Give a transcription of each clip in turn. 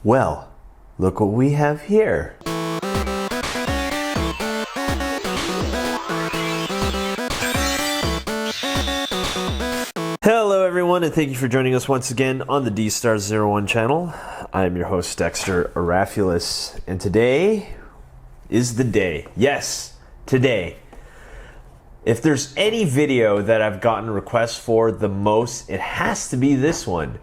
Well, look what we have here. Hello everyone, and thank you for joining us once again on the D-Star01 channel. I'm your host Dexter Arafiles, and today is the day. Yes, today. If there's any video that I've gotten requests for the most, it has to be this one.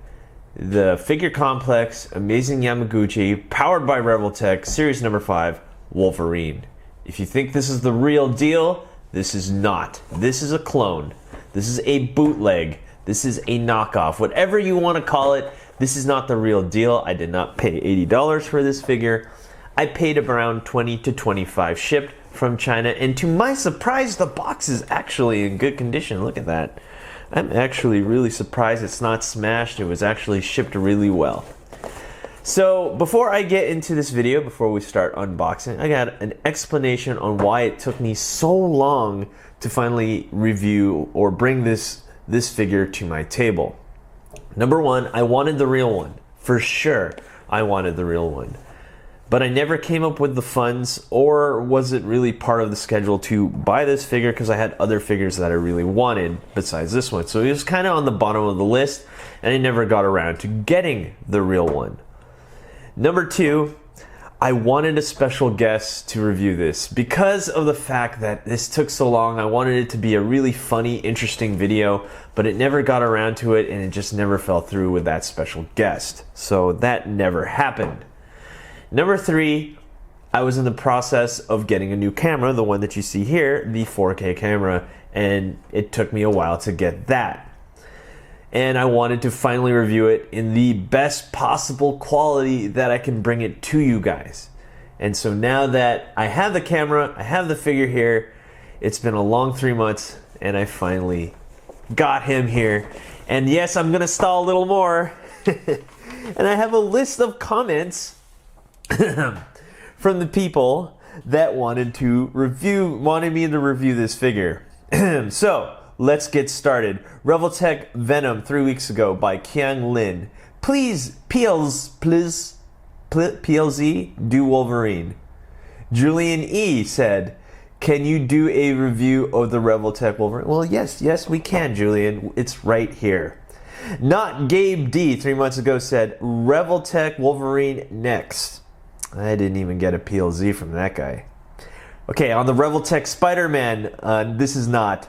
The Figure Complex Amazing Yamaguchi, powered by Revoltech, series number 5, Wolverine. If you think this is the real deal, this is not. This is a clone. This is a bootleg. This is a knockoff. Whatever you want to call it, this is not the real deal. I did not pay $80 for this figure. I paid around 20 to 25 shipped from China, and to my surprise, the box is actually in good condition. Look at that. I'm actually really surprised it's not smashed. It was actually shipped really well. So before I get into this video, before we start unboxing, I got an explanation on why it took me so long to finally review or bring this figure to my table. Number one, I wanted the real one. For sure, I wanted the real one. But I never came up with the funds, or was it really part of the schedule to buy this figure because I had other figures that I really wanted besides this one. So it was kind of on the bottom of the list, and I never got around to getting the real one. Number two, I wanted a special guest to review this. Because of the fact that this took so long, I wanted it to be a really funny, interesting video, but it never got around to it, and it just never fell through with that special guest. So that never happened. Number three, I was in the process of getting a new camera, the one that you see here, the 4K camera, and it took me a while to get that. And I wanted to finally review it in the best possible quality that I can bring it to you guys. And so now that I have the camera, I have the figure here, it's been a long 3 months, and I finally got him here. And yes, I'm gonna stall a little more. And I have a list of comments from the people that wanted me to review this figure. So let's get started. Revoltech Venom 3 weeks ago by Kiang Lin. Please, PLZ, do Wolverine. Julian E said, can you do a review of the Revoltech Wolverine? Well, yes, we can, Julian. It's right here. Not Gabe D 3 months ago said, Revoltech Wolverine next. I didn't even get a PLZ from that guy. Okay, on the Revoltech Spider-Man, this is not.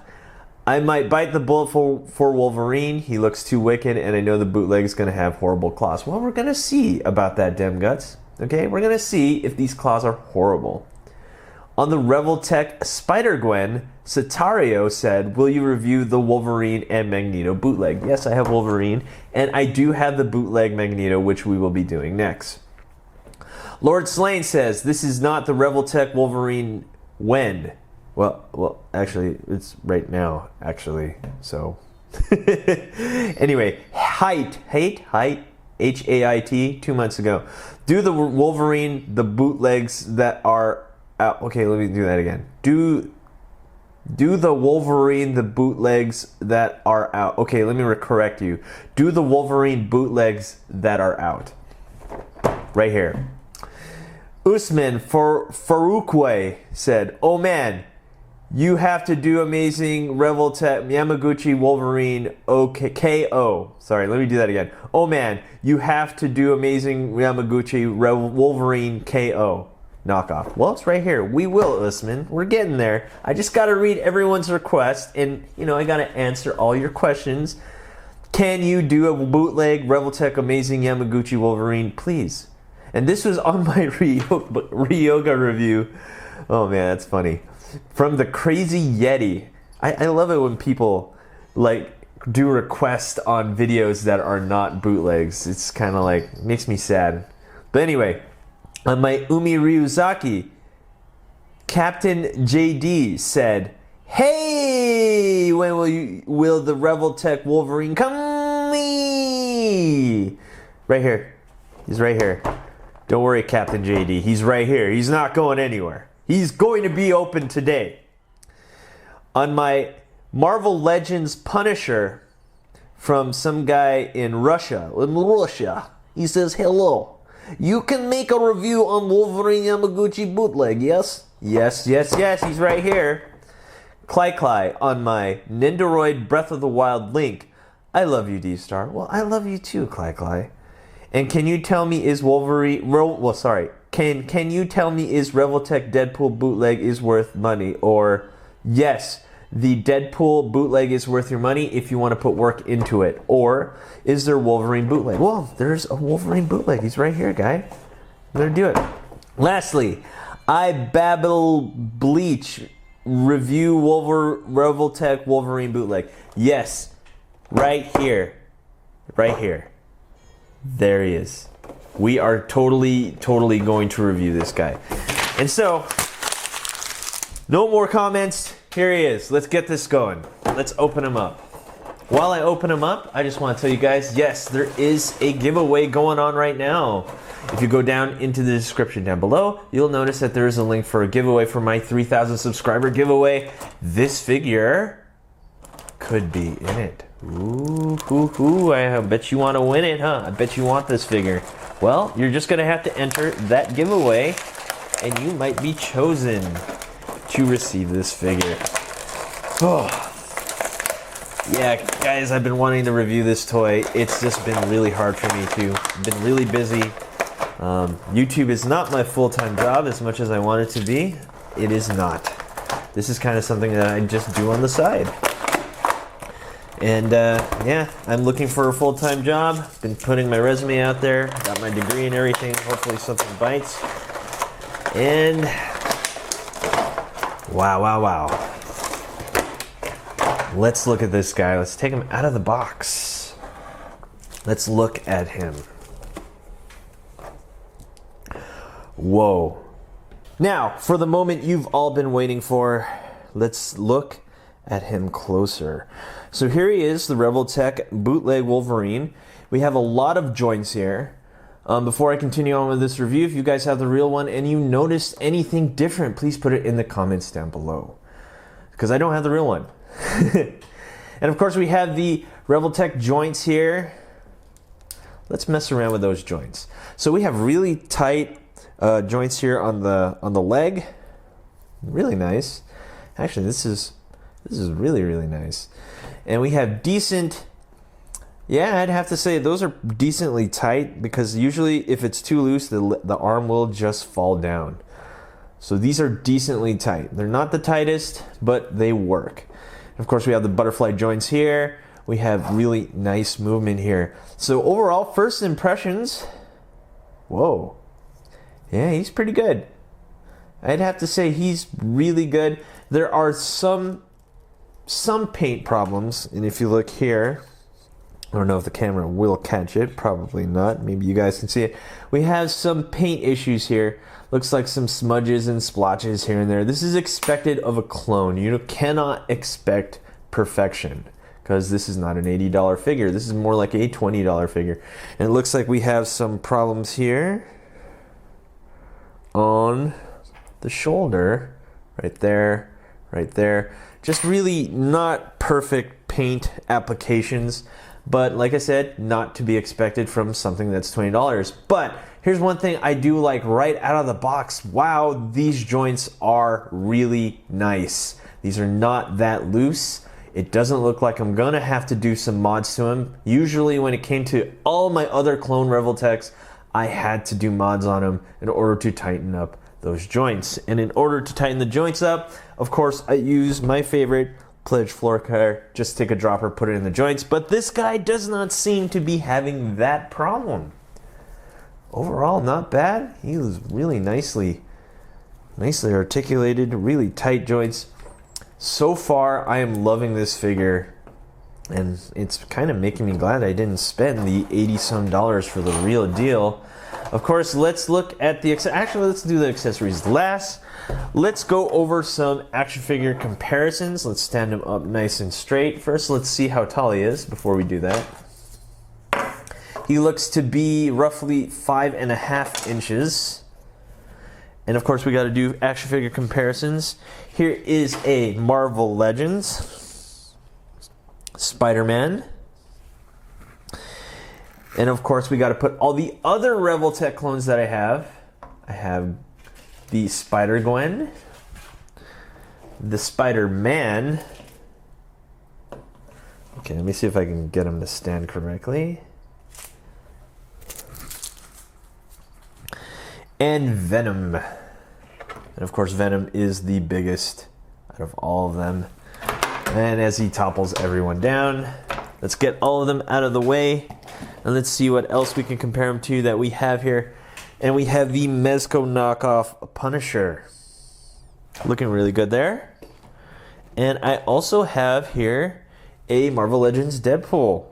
I might bite the bullet for Wolverine. He looks too wicked, and I know the bootleg is going to have horrible claws. Well, we're going to see about that, dem guts. Okay, we're going to see if these claws are horrible. On the Revoltech Spider-Gwen, Satario said, will you review the Wolverine and Magneto bootleg? Yes, I have Wolverine, and I do have the bootleg Magneto, which we will be doing next. Lord Slane says, this is not the Revoltech Wolverine when? Well, actually, it's right now, actually, so. Anyway, Height, H-A-I-T, 2 months ago. Do the Wolverine, the bootlegs that are out. Okay, let me do that again. Do the Wolverine, the bootlegs that are out. Okay, let me correct you. Do the Wolverine bootlegs that are out. Right here. Usman Faroukwe said, oh man, you have to do Amazing Revoltech Yamaguchi Wolverine KO. Sorry, let me do that again. Oh man, you have to do Amazing Yamaguchi Wolverine KO. Knockoff. Well, it's right here. We will, Usman. We're getting there. I just got to read everyone's request, and I got to answer all your questions. Can you do a bootleg Revoltech Amazing Yamaguchi Wolverine, please? And this was on my Ryoga review. Oh man, that's funny. From the Crazy Yeti. I love it when people do requests on videos that are not bootlegs. It's kind of makes me sad. But anyway, on my Umi Ryuzaki, Captain JD said, hey, when will the Revoltech Wolverine come? Right here. He's right here. Don't worry, Captain JD. He's right here. He's not going anywhere. He's going to be open today. On my Marvel Legends Punisher from some guy in Russia. He says, hello. You can make a review on Wolverine Yamaguchi bootleg, yes? Yes, yes, yes, he's right here. Clay on my Nendoroid Breath of the Wild link. I love you, D-Star. Well, I love you too, Clay. And can you tell me is Wolverine... Can you tell me is Revoltech Deadpool bootleg is worth money? Or, yes, the Deadpool bootleg is worth your money if you want to put work into it. Or, is there Wolverine bootleg? Well, there's a Wolverine bootleg. He's right here, guy. I'm going to do it. Lastly, I Babble Bleach review Revoltech Wolverine bootleg. Yes, right here. Right here. There he is. We are totally going to review this guy. And so, no more comments. Here he is. Let's get this going. Let's open him up. While I open him up, I just want to tell you guys, yes, there is a giveaway going on right now. If you go down into the description down below, you'll notice that there is a link for a giveaway for my 3,000 subscriber giveaway. This figure could be in it. Ooh, I bet you want to win it, huh? I bet you want this figure. Well, you're just going to have to enter that giveaway, and you might be chosen to receive this figure. Oh. Yeah, guys, I've been wanting to review this toy. It's just been really hard for me to. I've been really busy. YouTube is not my full-time job as much as I want it to be. It is not. This is kind of something that I just do on the side. And yeah, I'm looking for a full-time job. Been putting my resume out there. Got my degree and everything. Hopefully something bites. And wow. Let's look at this guy. Let's take him out of the box. Let's look at him. Whoa. Now, for the moment you've all been waiting for, let's look at him closer. So here he is, the Revoltech Bootleg Wolverine. We have a lot of joints here. Before I continue on with this review, if you guys have the real one and you noticed anything different, please put it in the comments down below. Because I don't have the real one. And of course we have the Revoltech joints here. Let's mess around with those joints. So we have really tight joints here on the leg. Really nice. Actually, this is really nice. And we have decent, yeah, I'd have to say those are decently tight, because usually if it's too loose, the arm will just fall down. So these are decently tight. They're not the tightest, but they work. Of course, we have the butterfly joints here. We have really nice movement here. So overall, first impressions, whoa. Yeah, he's pretty good. I'd have to say he's really good. There are some paint problems, and if you look here, I don't know if the camera will catch it, probably not. Maybe you guys can see it. We have some paint issues here. Looks like some smudges and splotches here and there. This is expected of a clone. You cannot expect perfection, because this is not an $80 figure. This is more like a $20 figure. And it looks like we have some problems here on the shoulder, right there. Just really not perfect paint applications, but like I said, not to be expected from something that's $20. But here's one thing I do like right out of the box. Wow, these joints are really nice. These are not that loose. It doesn't look like I'm gonna have to do some mods to them. Usually when it came to all my other clone Revoltechs, I had to do mods on them in order to tighten up those joints. And in order to tighten the joints up, of course, I use my favorite Pledge floor care. Just take a dropper, put it in the joints. But this guy does not seem to be having that problem. Overall, not bad. He was really nicely articulated, really tight joints. So far, I am loving this figure, and it's kind of making me glad I didn't spend the $80-some for the real deal. Of course, let's look at the actually let's do the accessories last. Let's go over some action figure comparisons. Let's stand him up nice and straight. First, let's see how tall he is before we do that. He looks to be roughly 5.5 inches. And of course, we got to do action figure comparisons. Here is a Marvel Legends Spider-Man. And of course, we got to put all the other Revoltech clones that I have. I have the Spider-Gwen, the Spider-Man. Okay, let me see if I can get him to stand correctly. And Venom. And of course, Venom is the biggest out of all of them. And as he topples everyone down, let's get all of them out of the way. And let's see what else we can compare them to that we have here. And we have the Mezco knockoff Punisher. Looking really good there. And I also have here a Marvel Legends Deadpool.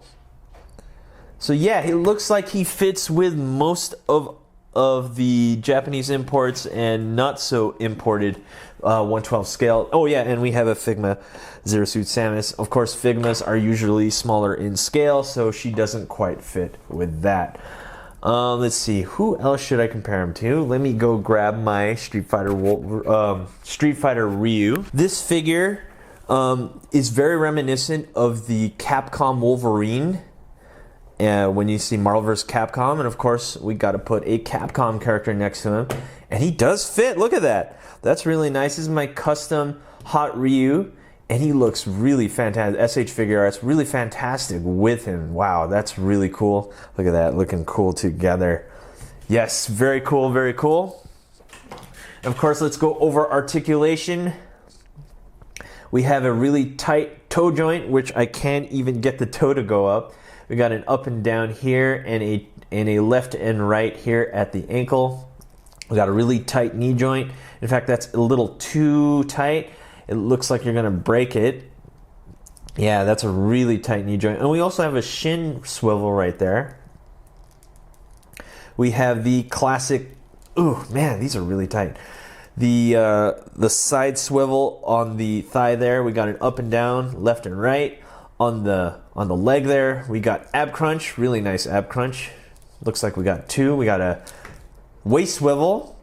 So yeah, it looks like he fits with most of the Japanese imports and not so imported 1/12 scale. Oh yeah, and we have a Figma Zero Suit Samus. Of course, Figmas are usually smaller in scale, so she doesn't quite fit with that. Let's see, who else should I compare him to? Let me go grab my Street Fighter Ryu. This figure is very reminiscent of the Capcom Wolverine. When you see Marvel vs. Capcom, and of course we got to put a Capcom character next to him, and he does fit. Look at that. That's really nice. This is my custom Hot Ryu, and he looks really fantastic. SH Figure Arts, really fantastic with him. Wow, that's really cool. Look at that, looking cool together. Yes, very cool, very cool. Of course, let's go over articulation. We have a really tight toe joint, which I can't even get the toe to go up. We got an up and down here and a left and right here at the ankle. We got a really tight knee joint. In fact, that's a little too tight. It looks like you're gonna break it. Yeah, that's a really tight knee joint. And we also have a shin swivel right there. We have the classic, ooh man, these are really tight. The side swivel on the thigh there. We got an up and down, left and right. On the leg there, we got ab crunch, really nice ab crunch. Looks like we got two. We got a waist swivel.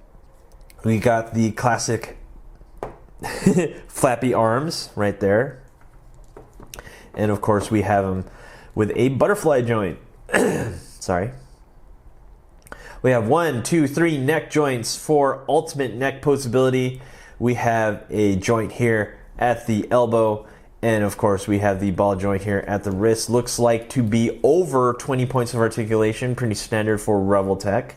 We got the classic flappy arms right there. And of course we have them with a butterfly joint. Sorry. We have 1, 2, 3 neck joints for ultimate neck posability. We have a joint here at the elbow. And of course we have the ball joint here at the wrist. Looks like to be over 20 points of articulation. Pretty standard for Revoltech.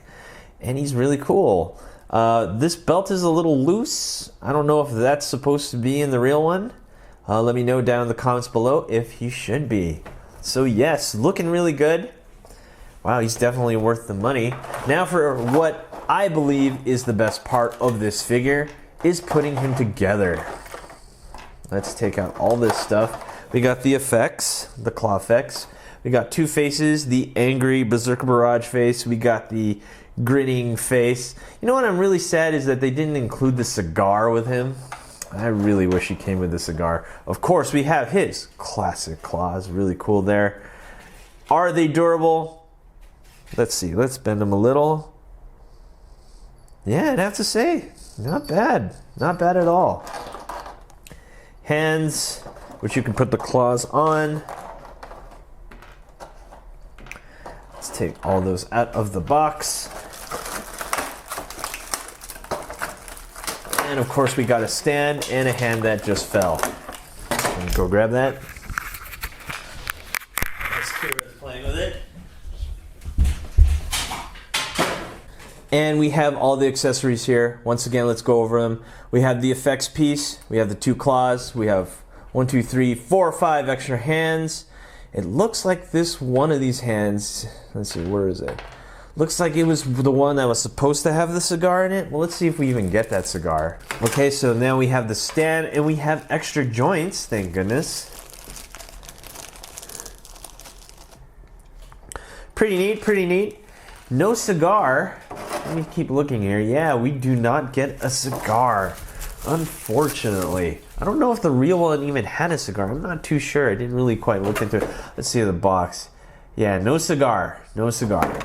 And he's really cool. This belt is a little loose. I don't know if that's supposed to be in the real one. Let me know down in the comments below if he should be. So yes, looking really good. Wow, he's definitely worth the money. Now for what I believe is the best part of this figure is putting him together. Let's take out all this stuff. We got the effects, the claw effects. We got two faces, the angry Berserker Barrage face. We got the grinning face. You know what I'm really sad is that they didn't include the cigar with him. I really wish he came with the cigar. Of course, we have his classic claws. Really cool there. Are they durable? Let's see. Let's bend them a little. Yeah, I'd have to say, not bad. Not bad at all. Hands, which you can put the claws on. Let's take all those out of the box. And of course we got a stand and a hand that just fell. Go grab that. Let's playing with it. And we have all the accessories here. Once again, let's go over them. We have the effects piece. We have the two claws. We have 1, 2, 3, 4, 5 extra hands. It looks like this one of these hands, let's see, where is it? Looks like it was the one that was supposed to have the cigar in it. Well, let's see if we even get that cigar. Okay, so now we have the stand and we have extra joints, thank goodness. Pretty neat, pretty neat. No cigar. Let me keep looking here. Yeah, we do not get a cigar, unfortunately. I don't know if the real one even had a cigar. I'm not too sure. I didn't really quite look into it. Let's see the box. Yeah, no cigar. No cigar.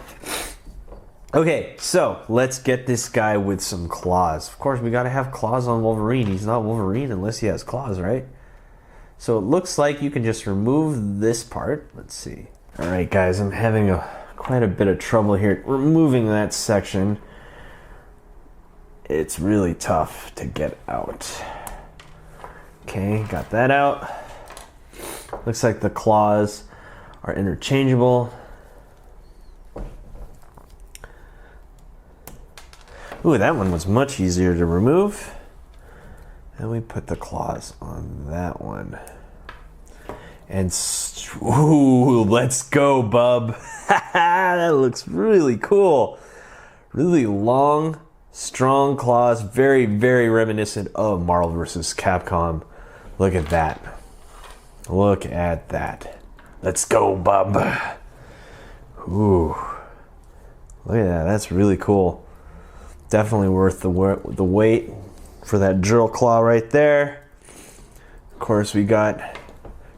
Okay, so let's get this guy with some claws. Of course, we got to have claws on Wolverine. He's not Wolverine unless he has claws, right? So it looks like you can just remove this part. Let's see. All right, guys, I'm having quite a bit of trouble here removing that section. It's really tough to get out. Okay, got that out. Looks like the claws are interchangeable. Ooh, that one was much easier to remove. And we put the claws on that one. And ooh, let's go, bub. That looks really cool. Really long, strong claws. Very, very reminiscent of Marvel vs. Capcom. Look at that. Look at that. Let's go, bub. Ooh. Look at that. That's really cool. Definitely worth the wait for that drill claw right there. Of course, we got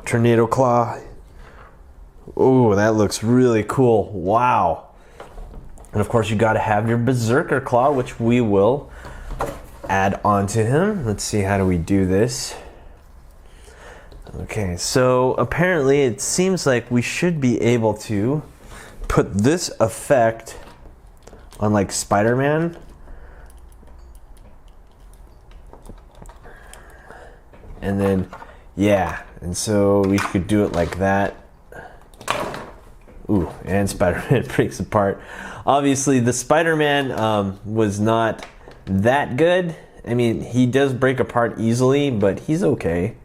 Tornado Claw. Ooh, that looks really cool. Wow. And of course, you got to have your Berserker Claw, which we will add onto him. Let's see, how do we do this? Okay, so apparently it seems like we should be able to put this effect on like Spider-Man. And then, yeah, and so we could do it like that. Ooh, and Spider-Man breaks apart. Obviously, the Spider-Man was not that good. I mean, he does break apart easily, but he's okay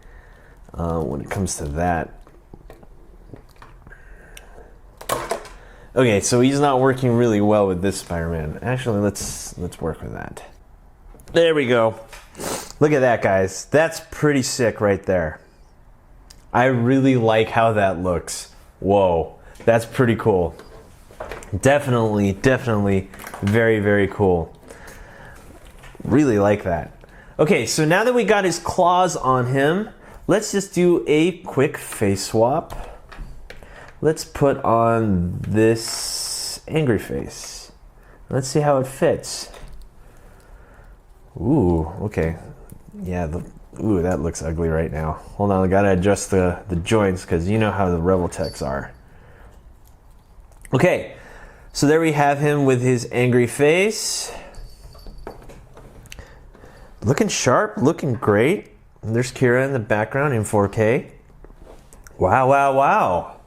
when it comes to that. Okay, so he's not working really well with this Spider-Man. Actually, let's work with that. There we go. Look at that, guys. That's pretty sick right there. I really like how that looks. Whoa, that's pretty cool. Definitely very, very cool. Really like that. Okay, so now that we got his claws on him, let's just do a quick face swap. Let's put on this angry face. Let's see how it fits. Ooh, okay. Yeah, ooh, that looks ugly right now. Hold on, I gotta adjust the joints because you know how the Revoltechs are. Okay, so there we have him with his angry face. Looking sharp, looking great. And there's Kira in the background in 4K. Wow, wow, wow.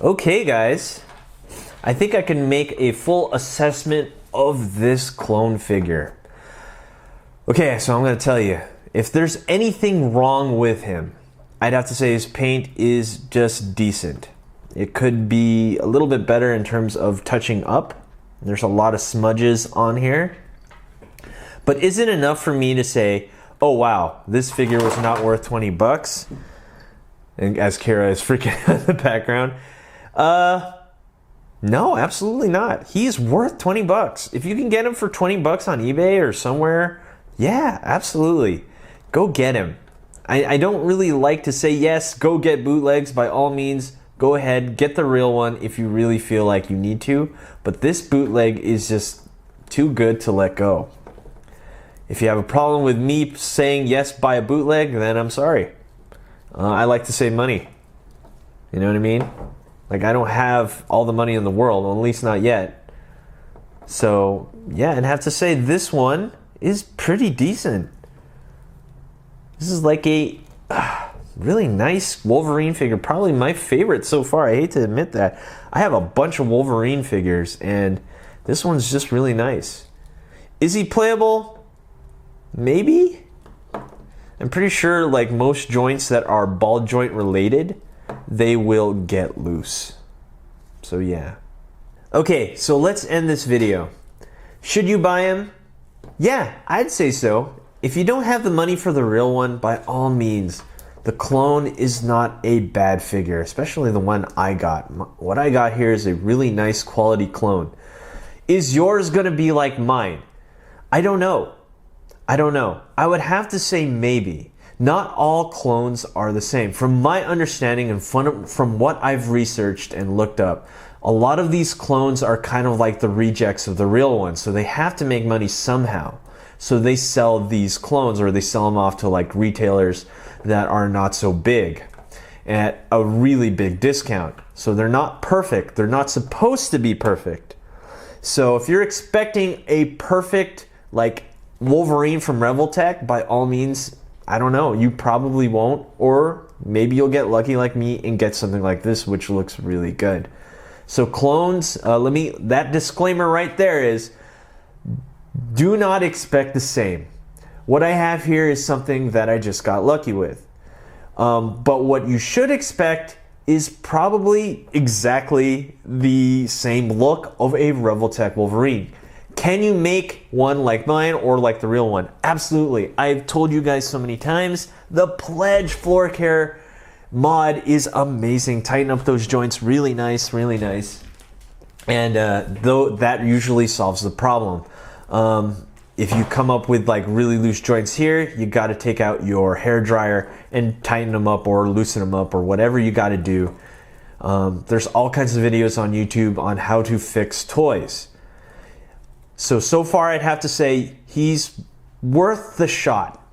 Okay, guys. I think I can make a full assessment of this clone figure. Okay, so I'm going to tell you, if there's anything wrong with him, I'd have to say his paint is just decent. It could be a little bit better in terms of touching up. There's a lot of smudges on here. But is it enough for me to say, oh wow, this figure was not worth 20 bucks? And as Kara is freaking out in the background. No, absolutely not. He's worth 20 bucks. If you can get him for 20 bucks on eBay or somewhere, yeah, absolutely. Go get him. I don't really like to say, yes, go get bootlegs. By all means, go ahead, get the real one if you really feel like you need to. But this bootleg is just too good to let go. If you have a problem with me saying, yes, buy a bootleg, then I'm sorry. I like to save money. You know what I mean? Like, I don't have all the money in the world, at least not yet. So, yeah, and I have to say this one is pretty decent. This is like a really nice Wolverine figure. Probably my favorite so far. I hate to admit that. I have a bunch of Wolverine figures, and this one's just really nice. Is he playable? Maybe? I'm pretty sure, like most joints that are ball joint related, they will get loose. So yeah. Okay, so let's end this video. Should you buy him? Yeah, I'd say so. If you don't have the money for the real one, by all means, the clone is not a bad figure, especially the one I got. What I got here is a really nice quality clone. Is yours gonna be like mine? I don't know. I would have to say maybe. Not all clones are the same. From my understanding and from what I've researched and looked up, a lot of these clones are kind of like the rejects of the real ones, so they have to make money somehow. So they sell these clones, or they sell them off to like retailers that are not so big. at a really big discount. So they're not perfect. They're not supposed to be perfect. So if you're expecting a perfect like Wolverine from Revoltech, by all means, I don't know, you probably won't, or maybe you'll get lucky like me and get something like this, which looks really good. So clones, that disclaimer right there is, do not expect the same. What I have here is something that I just got lucky with. But what you should expect is probably exactly the same look of a Revoltech Wolverine. Can you make one like mine or like the real one? Absolutely. I've told you guys so many times, the Pledge floor care mod is amazing. Tighten up those joints really nice, really nice. And though that usually solves the problem. If you come up with like really loose joints here, you got to take out your hair dryer and tighten them up or loosen them up or whatever you got to do. There's all kinds of videos on YouTube on how to fix toys. So far I'd have to say he's worth the shot.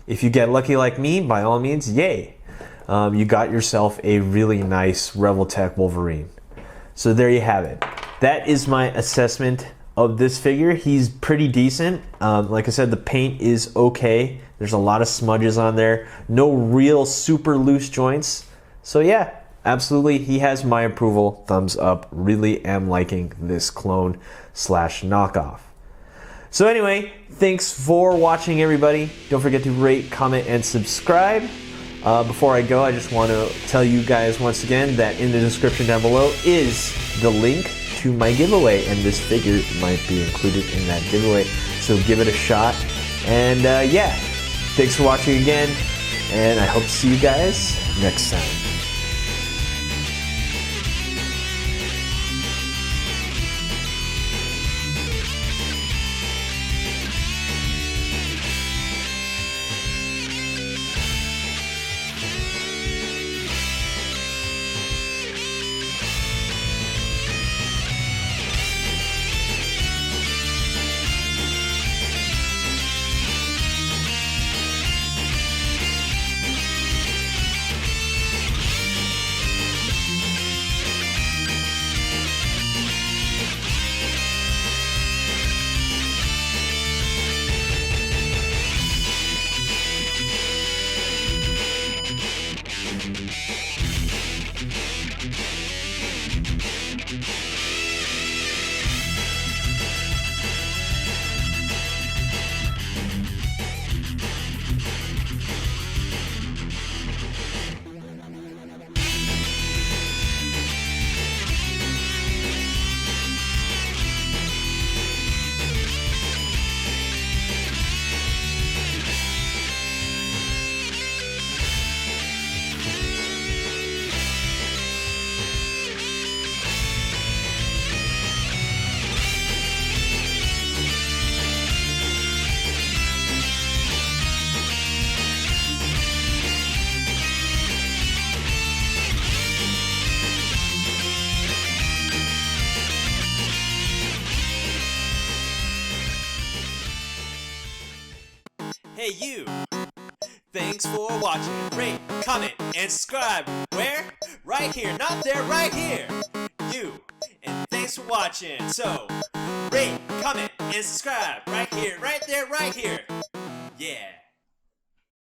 If you get lucky like me, by all means, yay. You got yourself a really nice Revoltech Wolverine. So there you have it. That is my assessment of this figure. He's pretty decent. Like I said, the paint is okay. There's a lot of smudges on there. No real super loose joints. So yeah, absolutely, he has my approval. Thumbs up. Really am liking this clone slash knockoff. So anyway, thanks for watching, everybody. Don't forget to rate, comment, and subscribe. Before I go, I just want to tell you guys once again that in the description down below is the link to my giveaway, and this figure might be included in that giveaway, so give it a shot. And yeah, thanks for watching again, and I hope to see you guys next time. Hey you! Thanks for watching. Rate, comment, and subscribe. Where? Right here. Not there, right here. You. And thanks for watching. So, rate, comment, and subscribe. Right here, right there, right here. Yeah.